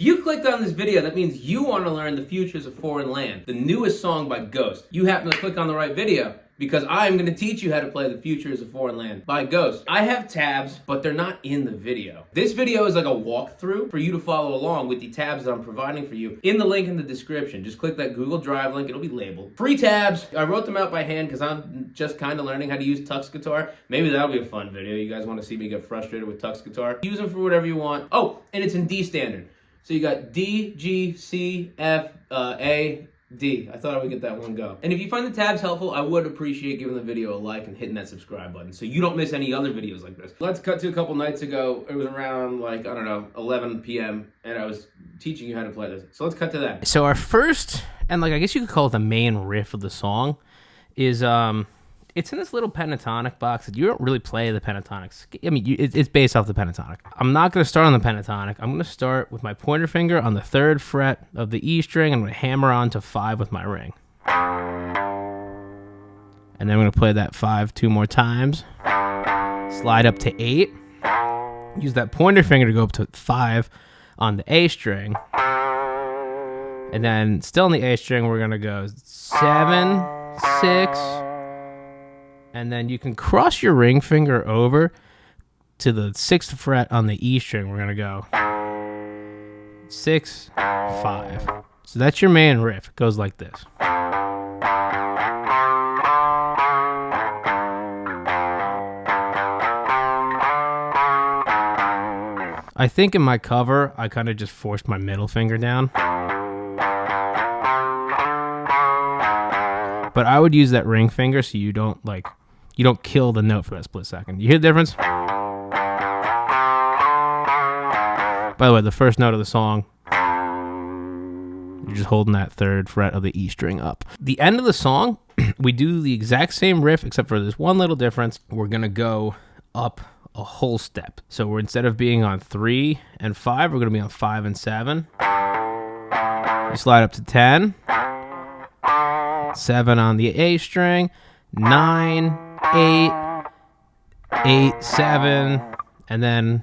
If you clicked on this video, that means you want to learn The Futures of Foreign Land, the newest song by Ghost. You happen to click on the right video, because I'm going to teach you how to play The Futures of Foreign Land by Ghost. I have tabs, but they're not in the video. This video is like a walkthrough for you to follow along with the tabs that I'm providing for you in the link in the description. Just click that Google Drive link, it'll be labeled. Free tabs, I wrote them out by hand because I'm just kind of learning how to use Tux guitar. Maybe that'll be a fun video. You guys want to see me get frustrated with Tux guitar? Use them for whatever you want. Oh, and it's in D standard. So you got D, G, C, F, A, D. I thought I would get that one go. And if you find the tabs helpful, I would appreciate giving the video a like and hitting that subscribe button so you don't miss any other videos like this. Let's cut to a couple nights ago. It was around like, I don't know, 11 p.m. and I was teaching you how to play this. So let's cut to that. So our first, and like I guess you could call it the main riff of the song, is it's in this little pentatonic box that you don't really play the pentatonic. I mean, it's based off the pentatonic. I'm not going to start on the pentatonic. I'm going to start with my pointer finger on the 3rd fret of the E string. I'm going to hammer on to 5 with my ring. And then I'm going to play that 5 2 more times. Slide up to 8. Use that pointer finger to go up to 5 on the A string. And then still on the A string, we're going to go 7, 6, and then you can cross your ring finger over to the 6th fret on the E string. We're going to go 6, 5. So that's your main riff. It goes like this. I think in my cover, I kind of just forced my middle finger down. But I would use that ring finger so you don't kill the note for that split second. You hear the difference? By the way, the first note of the song, you're just holding that 3rd fret of the E string up. The end of the song, we do the exact same riff except for this one little difference. We're going to go up a whole step. So we're, instead of being on 3 and 5, we're going to be on 5 and 7. You slide up to 10. 7 on the A string, 9, 8, 8, 7, and then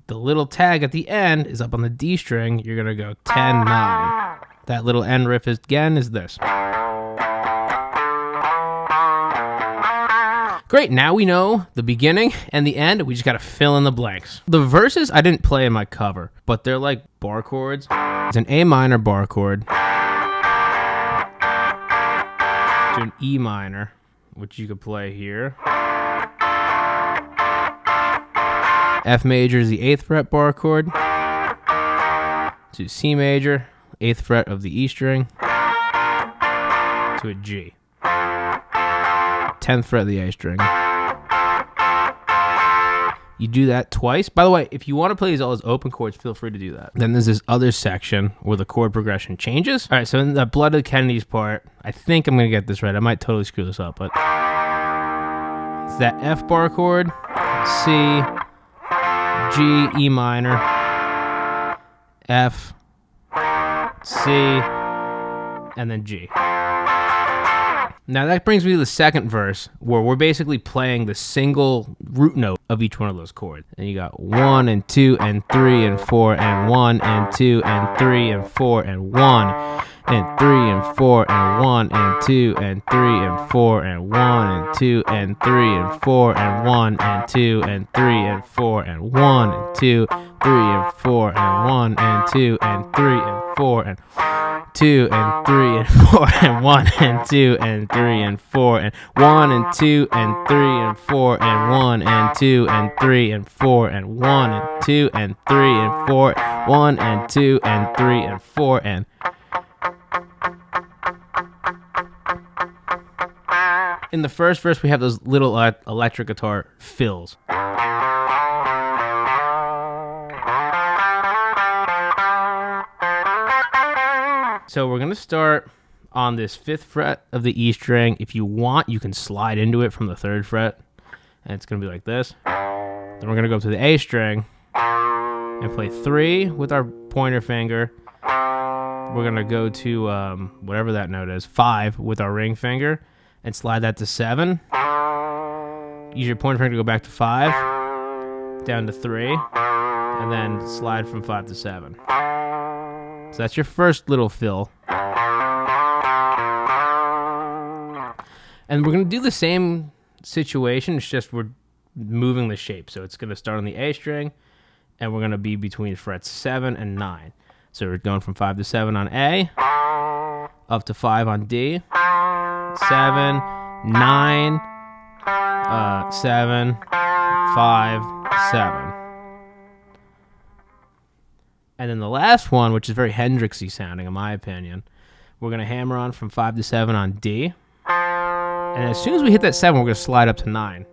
the little tag at the end is up on the D string. You're going to go 10, 9. That little end riff again is this. Great, now we know the beginning and the end. We just got to fill in the blanks. The verses I didn't play in my cover, but they're like bar chords. It's an A minor bar chord to an E minor, which you could play here. F major is the 8th fret bar chord to C major, 8th fret of the E string, to a G, 10th fret of the A string. You do that twice. By the way, if you want to play all those open chords, feel free to do that. Then there's this other section where the chord progression changes. All right, so in the Blood of the Kennedys part, I think I'm going to get this right. I might totally screw this up, but it's that F bar chord, C, G, E minor, F, C, and then G. Now that brings me to the second verse, where we're basically playing the single root note of each one of those chords. And you got 1 and 2 and 3 and 4 and 1 and 2 and 3 and 4 and 1 and 3 and 4 and 1 and 2 and 3 and 4 and 1 and 2 and 3 and 4 and 1 and 2 and 3 and 4 and 1 and 2, 3 and 4 and 1 and 2 and 3 and 4 and 2 and 3 and 4 and 1 and 2 and 3 and 4 and 1 and 2 and 3 and 4 and 1 and 2 and 3 and 4 and 1 and 2 and 3 and 4, 1 and 2 and 3 and 4 and... In the first verse, we have those little electric guitar fills. So we're going to start on this 5th fret of the E string. If you want, you can slide into it from the 3rd fret. And it's going to be like this. Then we're going to go up to the A string and play 3 with our pointer finger. We're going to go to whatever that note is, 5 with our ring finger, and slide that to 7. Use your pointer finger to go back to 5, down to 3, and then slide from 5 to 7. So that's your first little fill. And we're going to do the same situation. It's just we're moving the shape. So it's going to start on the A string, and we're going to be between frets 7 and 9. So we're going from 5 to 7 on A, up to 5 on D, 7, 9, 7, 5, 7. And then the last one, which is very Hendrixy sounding in my opinion, we're going to hammer on from 5 to 7 on D. And as soon as we hit that 7, we're going to slide up to 9.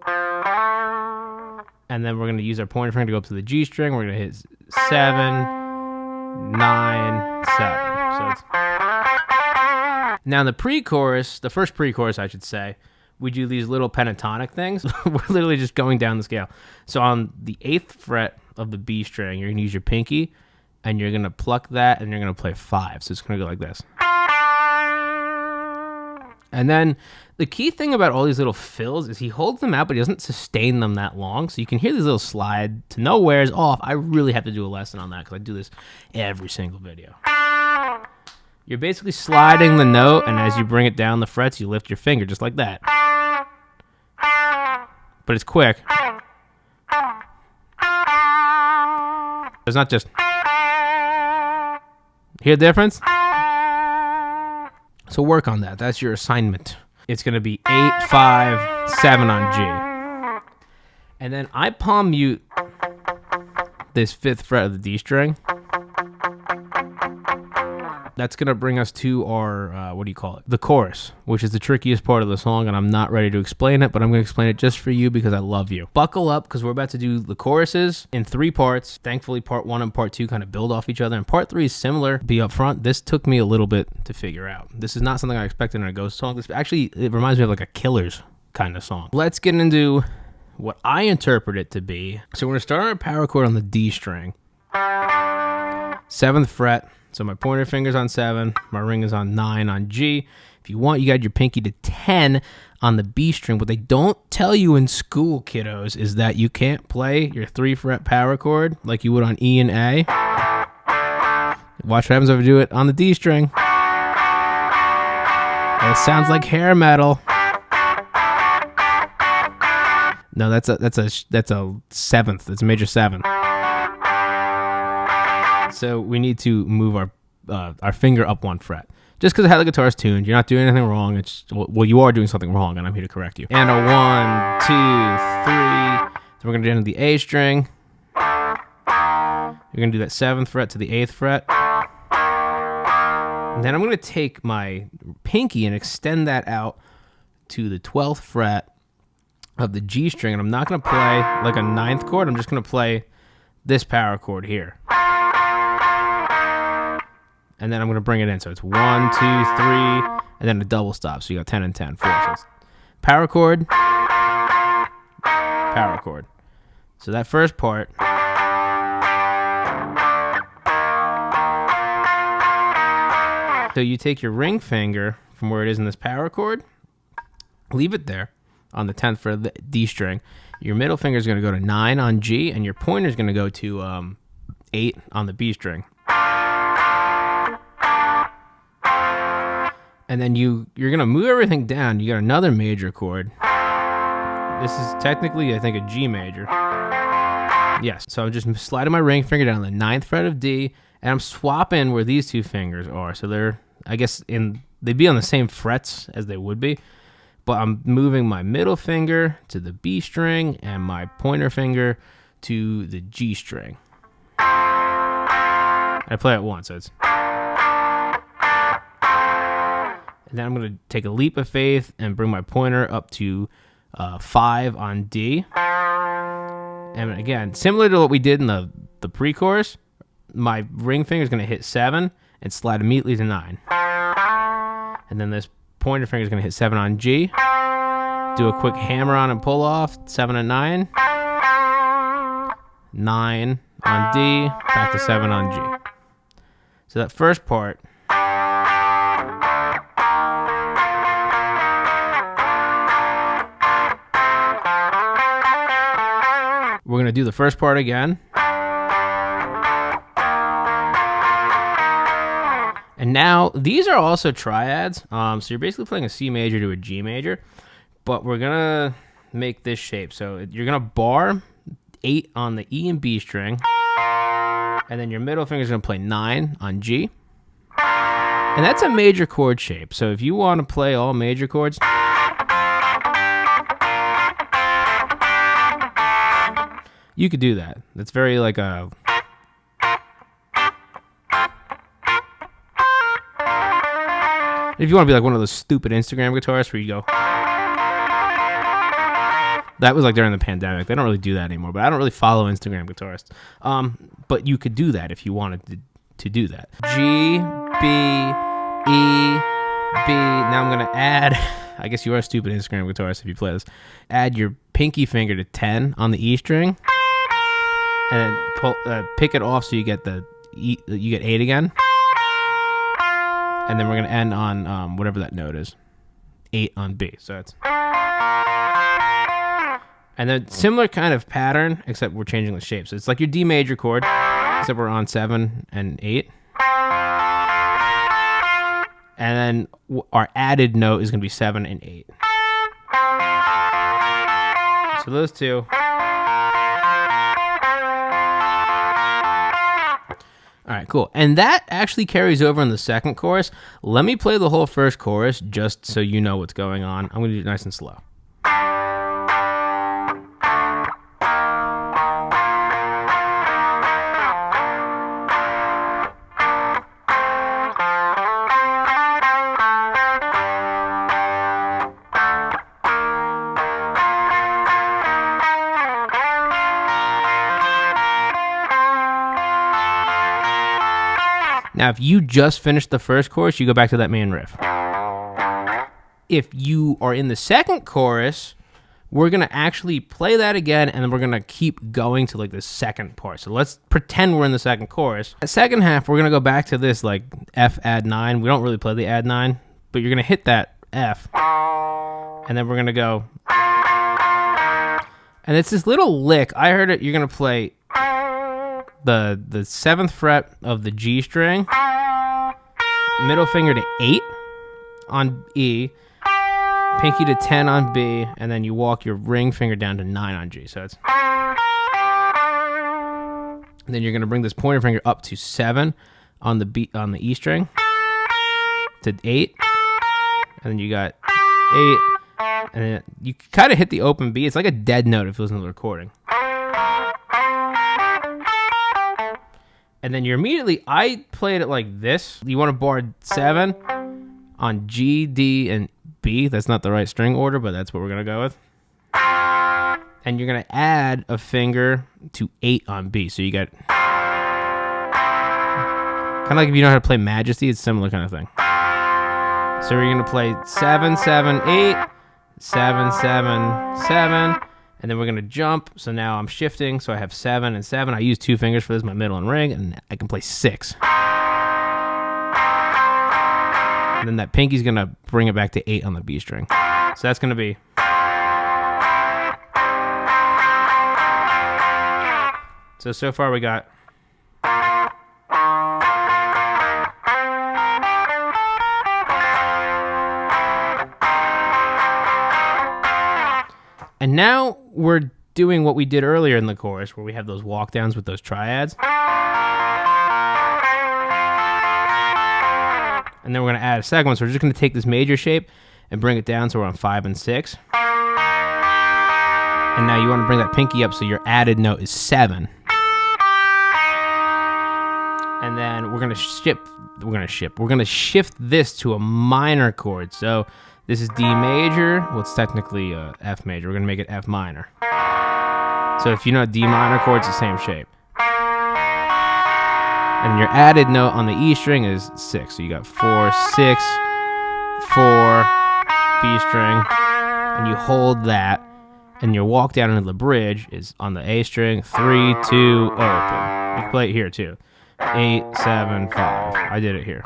And then we're going to use our pointer finger to go up to the G string. We're going to hit 7, 9, 7. So it's... Now in the pre-chorus, the first pre-chorus I should say, we do these little pentatonic things. We're literally just going down the scale. So on the 8th fret of the B string, you're going to use your pinky, and you're going to pluck that, and you're going to play 5. So it's going to go like this. And then the key thing about all these little fills is he holds them out, but he doesn't sustain them that long. So you can hear these little slide to nowhere's off. I really have to do a lesson on that because I do this every single video. You're basically sliding the note, and as you bring it down the frets, you lift your finger just like that. But it's quick. It's not just... Hear the difference? So work on that. That's your assignment. It's going to be 8, 5, 7 on G. And then I palm mute this 5th fret of the D string. That's going to bring us to our, the chorus, which is the trickiest part of the song, and I'm not ready to explain it, but I'm going to explain it just for you because I love you. Buckle up, because we're about to do the choruses in 3 parts. Thankfully, part 1 and part 2 kind of build off each other, and part 3 is similar. Be up front, this took me a little bit to figure out. This is not something I expected in a Ghost song. This actually, it reminds me of like a Killers kind of song. Let's get into what I interpret it to be. So we're going to start our power chord on the D string. 7th fret. So my pointer finger's on 7, my ring is on 9 on G. If you want, you got your pinky to 10 on the B string. What they don't tell you in school, kiddos, is that you can't play your 3-fret power chord like you would on E and A. Watch what happens if I do it on the D string. It sounds like hair metal. No, that's a 7th. It's a major 7. So we need to move our finger up 1 fret. Just because of how the guitar's tuned, you're not doing anything wrong. It's well, you are doing something wrong, and I'm here to correct you. And a 1, 2, 3. Then we're gonna do it on the A string. You're gonna do that 7th fret to the 8th fret. And then I'm gonna take my pinky and extend that out to the 12th fret of the G string, and I'm not gonna play like a 9th chord. I'm just gonna play this power chord here. And then I'm going to bring it in. So it's 1, 2, 3, and then a double stop. So you got 10 and 10, 4. So it's power chord, power chord. So that first part. So you take your ring finger from where it is in this power chord, leave it there on the 10th fret of the D string. Your middle finger is going to go to 9 on G, and your pointer is going to go to 8 on the B string. And then you're going to move everything down. You got another major chord. This is technically, I think, a G major. Yes. So I'm just sliding my ring finger down the 9th fret of D, and I'm swapping where these 2 fingers are. So they're, I guess, they'd be on the same frets as they would be. But I'm moving my middle finger to the B string and my pointer finger to the G string. I play it once, so it's... And then I'm going to take a leap of faith and bring my pointer up to 5 on D. And again, similar to what we did in the pre-chorus, my ring finger is going to hit 7 and slide immediately to 9. And then this pointer finger is going to hit 7 on G. Do a quick hammer on and pull off, 7 and 9. 9 on D, back to 7 on G. So that first part... We're going to do the first part again. And now these are also triads. So you're basically playing a C major to a G major, but we're gonna make this shape. So you're gonna bar 8 on the E and B string, and then your middle finger is gonna play 9 on G. And that's a major chord shape. So if you want to play all major chords, you could do that. That's very like a... If you want to be like one of those stupid Instagram guitarists where you go... That was like during the pandemic. They don't really do that anymore, but I don't really follow Instagram guitarists. But you could do that if you wanted to do that. G, B, E, B. Now I'm going to add... I guess you are a stupid Instagram guitarist if you play this. Add your pinky finger to 10 on the E string. And then pick it off so you get the E, you get 8 again. And then we're going to end on whatever that note is. 8 on B. So it's... And then similar kind of pattern, except we're changing the shape. So it's like your D major chord, except we're on 7 and 8. And then our added note is going to be 7 and 8. So those two. All right, cool. And that actually carries over in the second chorus. Let me play the whole first chorus just so you know what's going on. I'm going to do it nice and slow. Now, if you just finished the first chorus, you go back to that main riff. If you are in the second chorus, we're going to actually play that again, and then we're going to keep going to like the second part. So let's pretend we're in the second chorus. The second half, we're going to go back to this like F add 9. We don't really play the add 9, but you're going to hit that F, and then we're going to go. And it's this little lick. I heard it. You're going to play the 7th fret of the G string, middle finger to 8 on E, pinky to 10 on B, and then you walk your ring finger down to 9 on G. So it's... And then you're going to bring this pointer finger up to 7 on the B, on the E string, to 8, and then you got 8, and then you kind of hit the open B. It's like a dead note if you listen to the recording. And then you're immediately, I played it like this. You want to bar 7 on G, D, and B. That's not the right string order, but that's what we're going to go with. And you're going to add a finger to 8 on B. So you got, kind of like if you know how to play Majesty, it's a similar kind of thing. So you're going to play 7, 7, 8, 7, 7, 7. And then we're going to jump. So now I'm shifting. So I have 7 and 7. I use 2 fingers for this, my middle and ring. And I can play 6. And then that pinky's going to bring it back to 8 on the B string. So that's going to be... So far we got... And now we're doing what we did earlier in the chorus, where we have those walk downs with those triads. And then we're going to add a second one. So we're just going to take this major shape and bring it down so we're on 5 and 6. And now you want to bring that pinky up so your added note is 7. And then we're going to shift this to a minor chord. So this is D major. Well, it's technically F major. We're going to make it F minor. So if you know D minor chords, the same shape. And your added note on the E string is 6. So you got 4, 6, 4, B string. And you hold that. And your walk down into the bridge is on the A string, 3, 2, open. You can play it here too. 8, 7, 5. I did it here.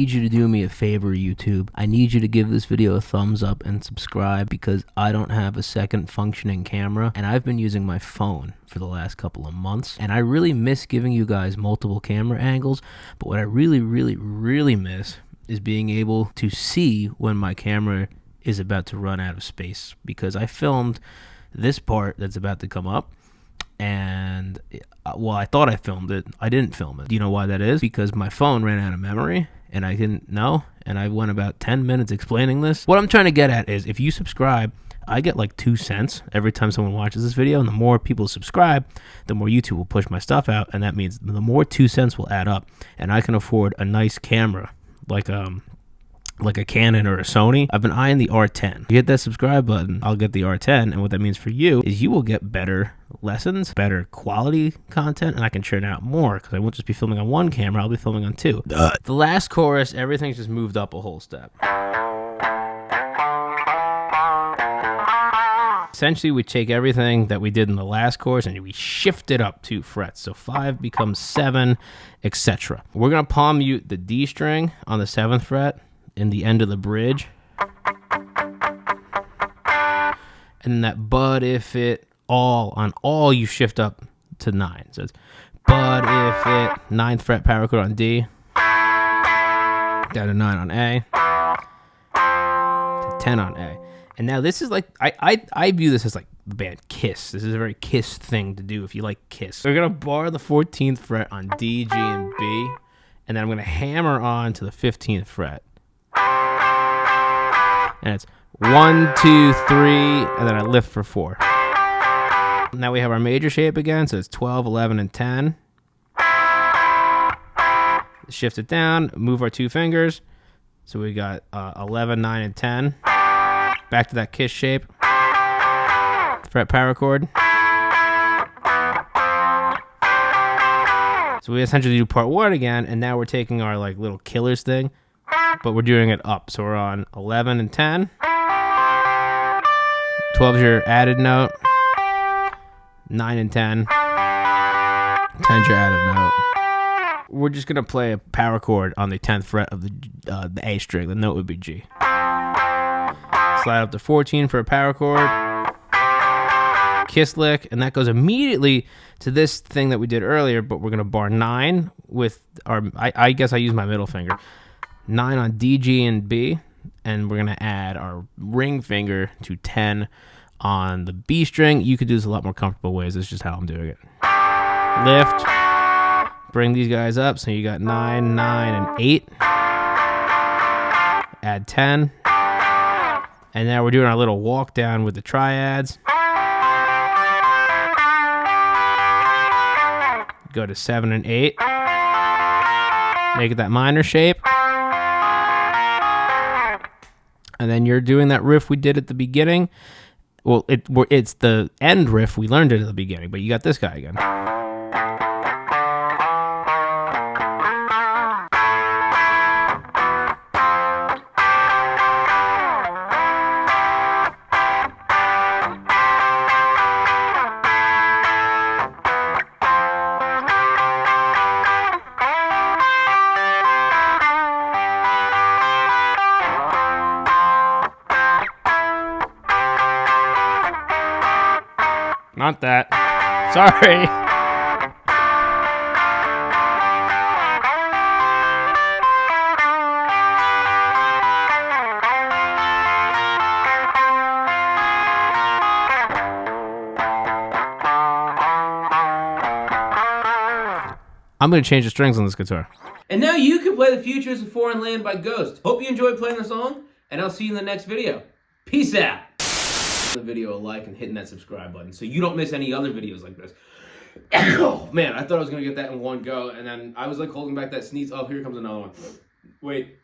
need you to do me a favor, YouTube. I need you to give this video a thumbs up and subscribe because I don't have a second functioning camera and I've been using my phone for the last couple of months and I really miss giving you guys multiple camera angles, but what I really miss is being able to see when my camera is about to run out of space, because I filmed this part that's about to come up and well, I thought I filmed it. I didn't film it. Do you know why that is? Because my phone ran out of memory and I didn't know, and I went about 10 minutes explaining this. What I'm trying to get at is if you subscribe, I get like 2 cents every time someone watches this video, and the more people subscribe, the more YouTube will push my stuff out, and that means the more 2 cents will add up, and I can afford a nice camera like a Canon or a Sony. I've been eyeing the R10. You hit that subscribe button, I'll get the R10, and what that means for you is you will get better lessons, better quality content, and I can churn out more because I won't just be filming on one camera, I'll be filming on 2. The last chorus, everything's just moved up a whole step. Essentially, we take everything that we did in the last chorus and we shift it up 2 frets. So 5 becomes 7, etc. We're going to palm mute the D string on the 7th fret in the end of the bridge. And then that but if it all, on all you shift up to 9. So it's but if it, 9th fret power chord on D, down to 9 on A, to 10 on A. And now this is like, I view this as like the band Kiss. This is a very Kiss thing to do if you like Kiss. We're going to bar the 14th fret on D, G, and B. And then I'm going to hammer on to the 15th fret. And it's 1, 2, 3, and then I lift for 4. Now we have our major shape again, so it's 12, 11, and 10. Shift it down, move our 2 fingers. So we got 11, 9, and 10. Back to that Kiss shape. Fret power chord. So we essentially do part 1 again, and now we're taking our like little killers thing, but we're doing it up. So we're on 11 and 10. 12 is your added note. 9 and 10. 10 is your added note. We're just going to play a power chord on the 10th fret of the A string. The note would be G. Slide up to 14 for a power chord. Kiss lick, and that goes immediately to this thing that we did earlier, but we're going to bar 9 with our, I guess I use my middle finger. 9 on D, G, and B, and we're going to add our ring finger to 10 on the B string. You could do this a lot more comfortable ways. This is just how I'm doing it. Lift. Bring these guys up. So you got 9, 9, and 8. Add 10. And now we're doing our little walk down with the triads. Go to 7 and 8. Make it that minor shape. And then you're doing that riff we did at the beginning. Well, it's the end riff. We learned it at the beginning, but you got this guy again. Not that. Sorry. I'm going to change the strings on this guitar. And now you can play The Future is a Foreign Land by Ghost. Hope you enjoyed playing the song, and I'll see you in the next video. Peace out. The video a like and hitting that subscribe button so you don't miss any other videos like this. Oh man, I thought I was gonna get that in one go, and then I was like holding back that sneeze. Oh, here comes another one. Wait.